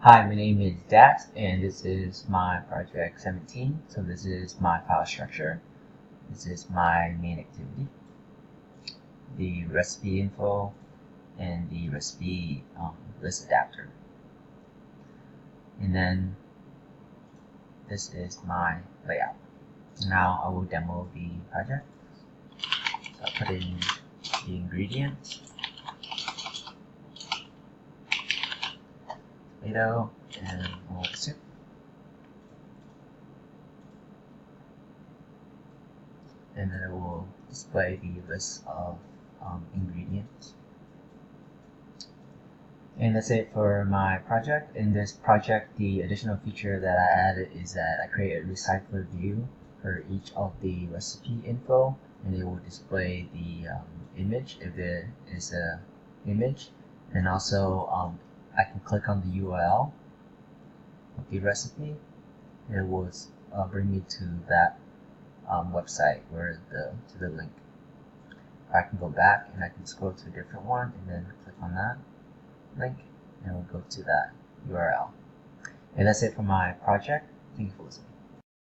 Hi, my name is DatT, and this is my project 17. So this is my file structure. This is my main activity, the recipe info, and the recipe list adapter. And then this is my layout. Now I will demo the project. So I'll put in the ingredients, tomato, and more soup. And then it will display the list of ingredients. And that's it for my project. In this project, the additional feature that I added is that I create a recycler view for each of the recipe info, and it will display the image if there is an image. And also I can click on the URL of the recipe, and it will bring me to that website where to the link. I can go back and I can scroll to a different one and then click on that link and we'll go to that URL. And that's it for my project. Thank you for listening.